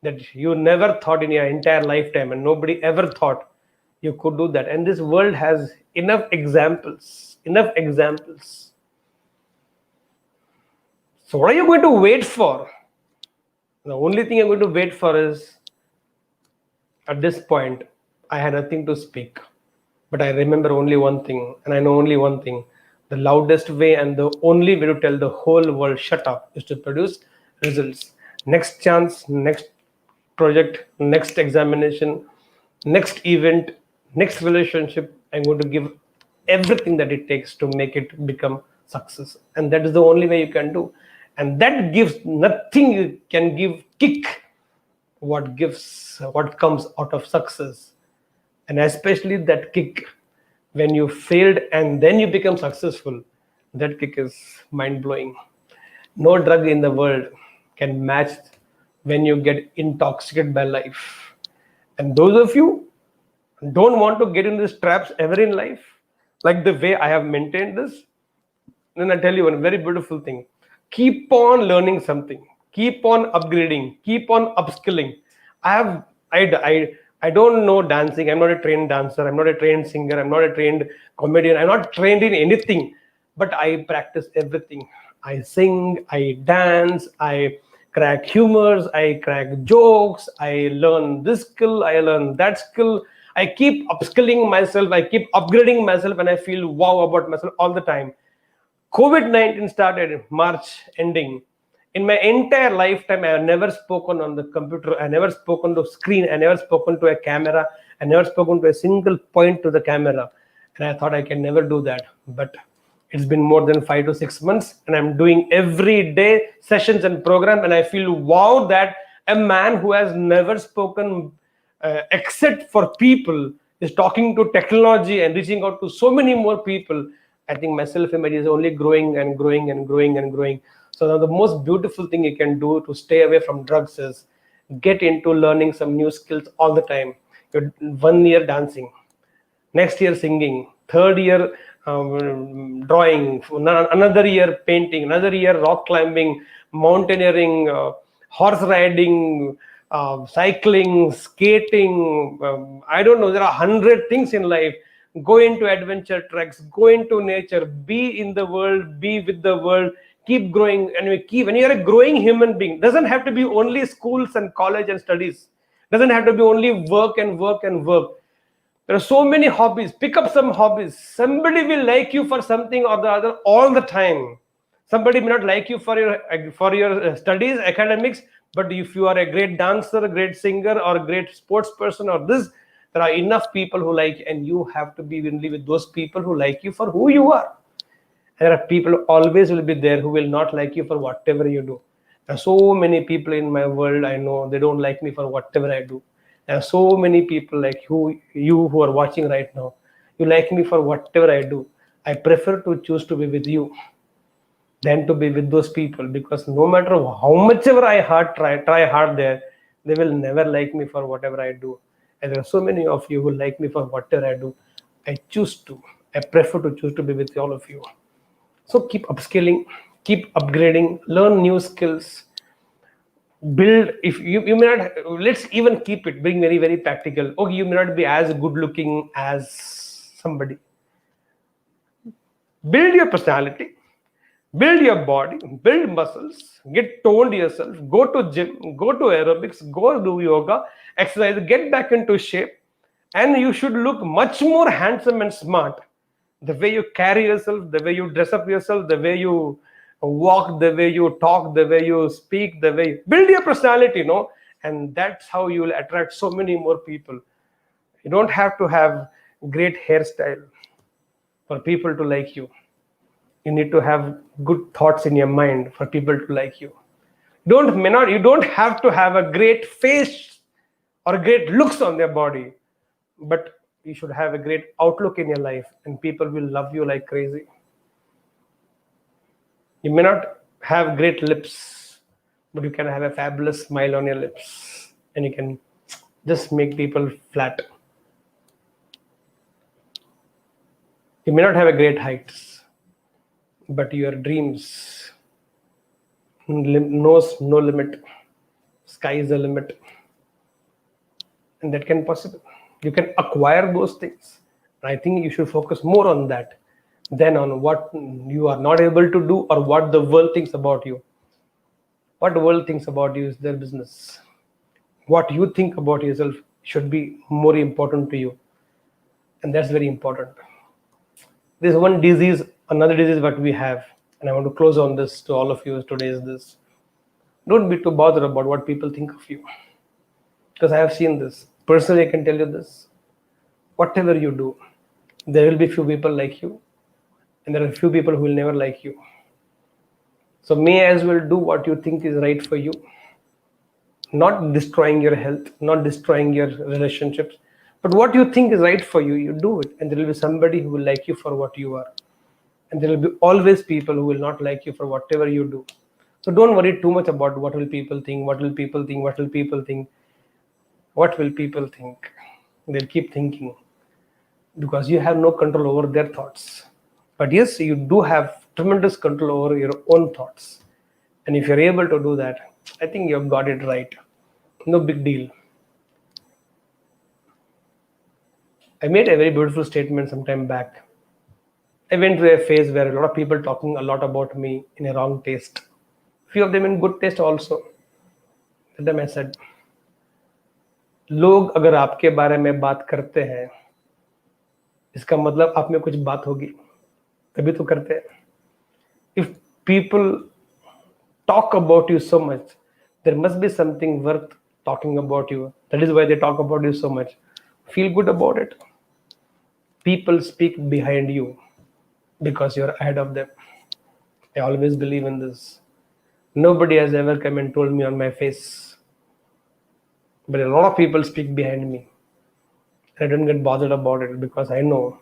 Speaker 1: that you never thought in your entire lifetime, and nobody ever thought you could do that. And this world has enough examples. So what are you going to wait for? The only thing I'm going to wait for is, at this point, I had nothing to speak. But I remember only one thing, and I know only one thing. The loudest way and the only way to tell the whole world shut up is to produce results. Next chance, next project, next examination, next event, next relationship, I'm going to give everything that it takes to make it become success. And that is the only way you can do. And that gives nothing can give kick what comes out of success. And especially that kick when you failed and then you become successful, that kick is mind-blowing. No drug in the world can match when you get intoxicated by life. And those of you who don't want to get in these traps ever in life, like the way I have maintained this, then I tell you one very beautiful thing. Keep on learning something. Keep on upgrading. Keep on upskilling. I don't know dancing. I'm not a trained dancer. I'm not a trained singer. I'm not a trained comedian. I'm not trained in anything. But I practice everything. I sing. I dance. I crack humors. I crack jokes. I learn this skill. I learn that skill. I keep upskilling myself. I keep upgrading myself, and I feel wow about myself all the time. COVID-19 started March ending. In my entire lifetime, I have never spoken on the computer. I never spoken to screen. I never spoken to a camera. I never spoken to a single point to the camera. And I thought I can never do that. But it's been more than 5 to 6 months, and I'm doing every day sessions and program. And I feel wow that a man who has never spoken except for people is talking to technology and reaching out to so many more people. I think my self-image is only growing and growing and growing and growing. So now the most beautiful thing you can do to stay away from drugs is get into learning some new skills all the time. You're 1 year dancing, next year singing, third year drawing, another year painting, another year rock climbing, mountaineering, horse riding, cycling, skating. I don't know. There are 100 things in life. Go into adventure treks, go into nature, be in the world, be with the world, keep growing. And when you're a growing human being, doesn't have to be only schools and college and studies, doesn't have to be only work and work and work. There are so many hobbies. Pick up some hobbies. Somebody will like you for something or the other all the time. Somebody may not like you for your studies, academics, but if you are a great dancer, a great singer, or a great sports person, or this, there are enough people who like you, and you have to be only with those people who like you for who you are. There are people always will be there who will not like you for whatever you do. There are so many people in my world I know they don't like me for whatever I do. There are so many people like you who are watching right now. You like me for whatever I do. I prefer to choose to be with you than to be with those people, because no matter how much ever I try hard there, they will never like me for whatever I do. And there are so many of you who like me for whatever I do. I prefer to choose to be with all of you. So keep upskilling, keep upgrading, learn new skills, build. If you may not, let's even keep it being very, very practical. Okay, you may not be as good looking as somebody. Build your personality, build your body, build muscles, get toned yourself, go to gym, go to aerobics, go do yoga, exercise, get back into shape, and you should look much more handsome and smart The way you carry yourself, the way you dress up yourself, the way you walk, the way you talk, the way you speak, the way build your personality, and that's how you will attract so many more people. You don't have to have great hairstyle for people to like you. You need to have good thoughts in your mind for people to like you. You don't have to have a great face or great looks on their body, but you should have a great outlook in your life, and people will love you like crazy. You may not have great lips, but you can have a fabulous smile on your lips, and you can just make people flat. You may not have a great heights, but your dreams knows no limit. Sky is the limit, and that can possible. You can acquire those things. I think you should focus more on that than on what you are not able to do or what the world thinks about you. What the world thinks about you is their business. What you think about yourself should be more important to you, and that's very important. There's one disease, another disease what we have, and I want to close on this to all of you today is this. Don't be too bothered about what people think of you, because I have seen this. Personally, I can tell you this. Whatever you do, there will be few people like you, and there are few people who will never like you. So may as well do what you think is right for you, not destroying your health, not destroying your relationships, but what you think is right for you, you do it, and there will be somebody who will like you for what you are, and there will be always people who will not like you for whatever you do. So don't worry too much about what will people think, what will people think, what will people think. What will people think? They'll keep thinking, because you have no control over their thoughts. But yes, you do have tremendous control over your own thoughts. And if you're able to do that, I think you've got it right. No big deal. I made a very beautiful statement some time back. I went through a phase where a lot of people talking a lot about me in a wrong taste. Few of them in good taste also. To them I said, लोग अगर आपके बारे में बात करते हैं, इसका मतलब आप में कुछ बात होगी, तभी तो करते हैं. If people talk about you so much, there must be something worth talking about you. That is why they talk about you so much. Feel good about it. People speak behind you because you're ahead of them. I always believe in this. Nobody has ever come and told me on my face, but a lot of people speak behind me. I don't get bothered about it, because I know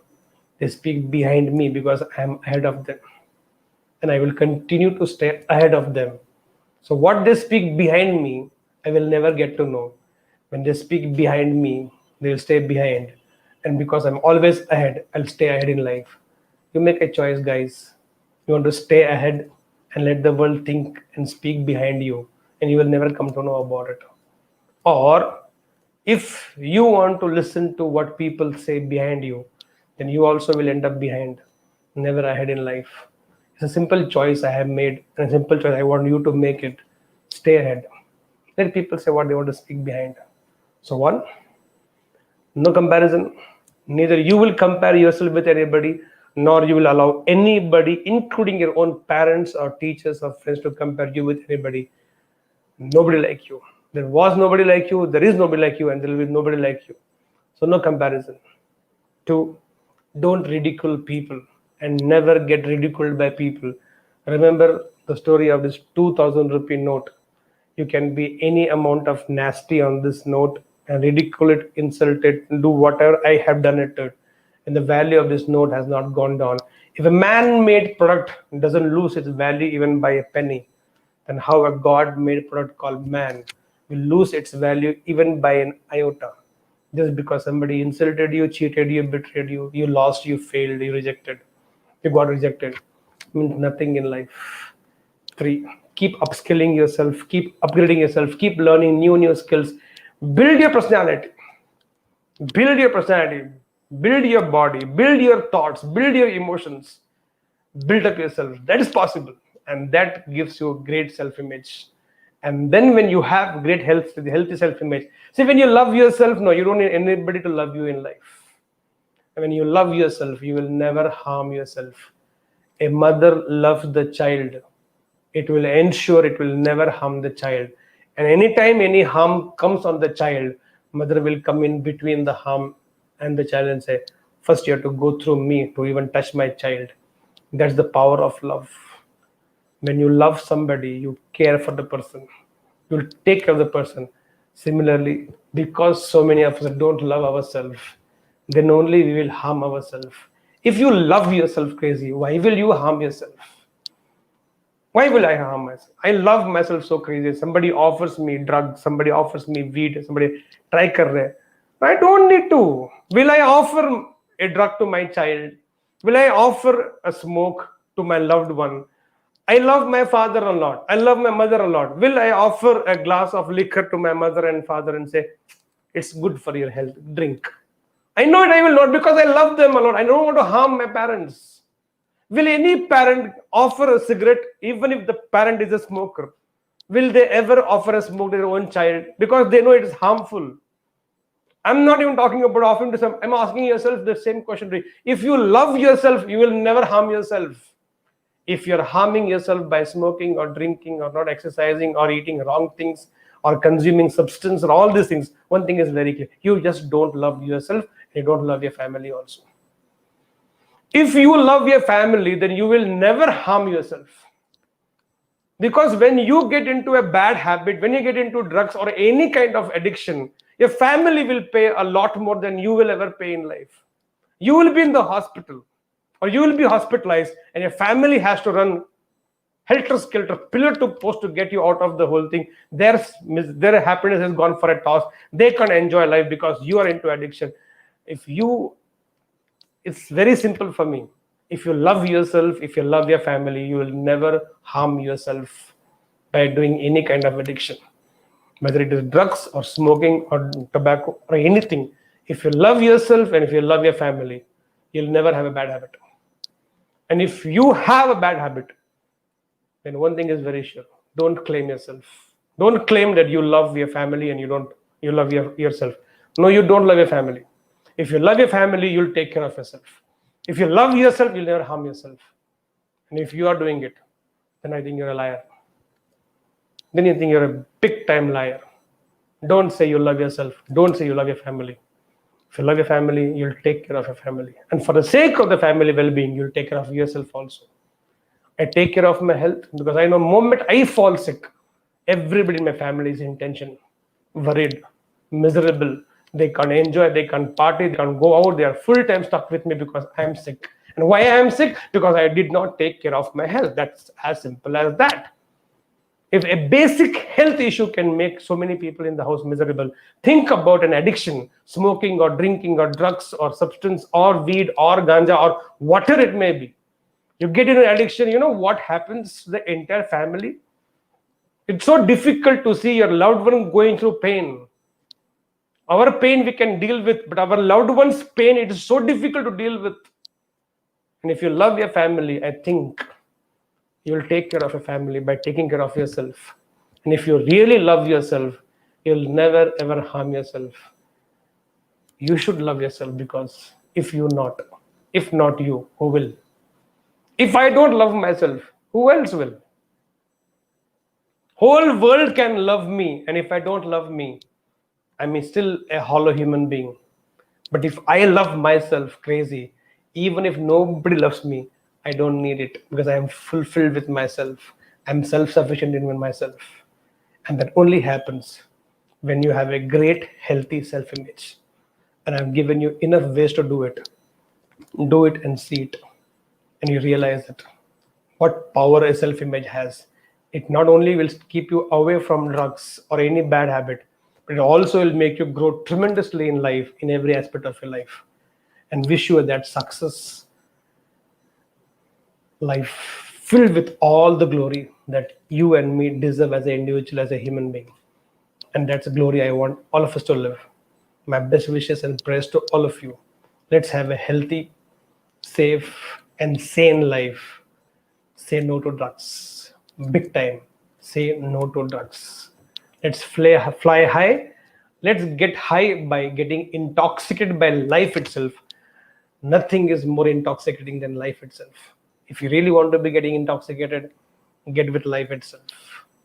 Speaker 1: they speak behind me because I'm ahead of them, and I will continue to stay ahead of them. So what they speak behind me, I will never get to know. When they speak behind me, they will stay behind, and because I'm always ahead, I'll stay ahead in life. You make a choice, guys. You want to stay ahead and let the world think and speak behind you, and you will never come to know about it. Or if you want to listen to what people say behind you, then you also will end up behind, never ahead in life. It's a simple choice I have made, and a simple choice I want you to make it. Stay ahead. Let people say what they want to speak behind. So one, no comparison. Neither you will compare yourself with anybody, nor you will allow anybody, including your own parents or teachers or friends, to compare you with anybody. Nobody like you. There was nobody like you, there is nobody like you, and there will be nobody like you. So no comparison. Two, don't ridicule people, and never get ridiculed by people. Remember the story of this 2000 rupee note. You can be any amount of nasty on this note and ridicule it, insult it, do whatever I have done it to it, and the value of this note has not gone down. If a man-made product doesn't lose its value even by a penny, then how a God-made product called man will lose its value even by an iota, just because somebody insulted you, cheated you, betrayed you, you lost, you failed, you rejected, you got rejected. It means nothing in life. Three, keep upskilling yourself, keep upgrading yourself, keep learning new skills. Build your personality. Build your personality. Build your body. Build your thoughts. Build your emotions. Build up yourself. That is possible, and that gives you great self-image. And then when you have great healthy self-image, see, when you love yourself, no, you don't need anybody to love you in life. When you love yourself, you will never harm yourself. A mother loves the child. It will ensure it will never harm the child. And anytime any harm comes on the child, mother will come in between the harm and the child and say, first you have to go through me to even touch my child. That's the power of love. When you love somebody, you care for the person. You'll take care of the person. Similarly, because so many of us don't love ourselves, then only we will harm ourselves. If you love yourself crazy, why will you harm yourself? Why will I harm myself? I love myself so crazy. Somebody offers me drugs, somebody offers me weed, somebody try kar rahe. I don't need to. Will I offer a drug to my child? Will I offer a smoke to my loved one? I love my father a lot. I love my mother a lot. Will I offer a glass of liquor to my mother and father and say, it's good for your health, drink? I know it, I will not, because I love them a lot. I don't want to harm my parents. Will any parent offer a cigarette even if the parent is a smoker? Will they ever offer a smoke to their own child? Because they know it is harmful. I'm not even talking about offering to some. I'm asking yourself the same question. If you love yourself, you will never harm yourself. If you're harming yourself by smoking or drinking or not exercising or eating wrong things or consuming substance or all these things, one thing is very clear. You just don't love yourself. You don't love your family also. If you love your family, then you will never harm yourself. Because when you get into a bad habit, when you get into drugs or any kind of addiction, your family will pay a lot more than you will ever pay in life. You will be in the hospital or you will be hospitalized and your family has to run helter-skelter, pillar to post to get you out of the whole thing. Their happiness has gone for a toss. They can't enjoy life because you are into addiction. It's very simple for me. If you love yourself, if you love your family, you will never harm yourself by doing any kind of addiction, whether it is drugs or smoking or tobacco or anything. If you love yourself and if you love your family, you'll never have a bad habit. And if you have a bad habit, then one thing is very sure: don't claim yourself. Don't claim that you love your family and you love yourself. No, you don't love your family. If you love your family, you'll take care of yourself. If you love yourself, you'll never harm yourself. And if you are doing it, then I think you're a liar. Then you think you're a big time liar. Don't say you love yourself. Don't say you love your family. If you love your family, you'll take care of your family. And for the sake of the family well-being, you'll take care of yourself also. I take care of my health because I know the moment I fall sick, everybody in my family is in tension, worried, miserable. They can't enjoy, they can't party, they can't go out. They are full-time stuck with me because I am sick. And why I am sick? Because I did not take care of my health. That's as simple as that. If a basic health issue can make so many people in the house miserable, think about an addiction, smoking or drinking or drugs or substance or weed or ganja or whatever it may be. You get into an addiction, you know what happens to the entire family? It's so difficult to see your loved one going through pain. Our pain we can deal with, but our loved one's pain, it is so difficult to deal with. And if you love your family, I think you'll take care of your family by taking care of yourself. And if you really love yourself, you'll never ever harm yourself. You should love yourself, because if not you, who will? If I don't love myself, who else will? Whole world can love me, and if I don't love me, I'm still a hollow human being. But if I love myself crazy, even if nobody loves me, I don't need it, because I am fulfilled with myself. I'm self-sufficient in myself. And that only happens when you have a great, healthy self-image. And I've given you enough ways to do it. Do it and see it. And you realize it. What power a self-image has. It not only will keep you away from drugs or any bad habit, but it also will make you grow tremendously in life, in every aspect of your life. And wish you that success life filled with all the glory that you and me deserve as an individual, as a human being. And that's a glory I want all of us to live. My best wishes and prayers to all of you. Let's have a healthy, safe, and sane life. Say no to drugs. Big time. Say no to drugs. Let's fly high. Let's get high by getting intoxicated by life itself. Nothing is more intoxicating than life itself. If you really want to be getting intoxicated, get with life itself.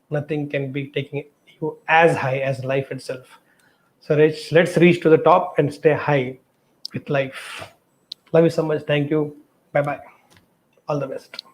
Speaker 1: Nothing can be taking you as high as life itself. So let's reach to the top and stay high with life. Love you so much. Thank you. Bye bye. All the best.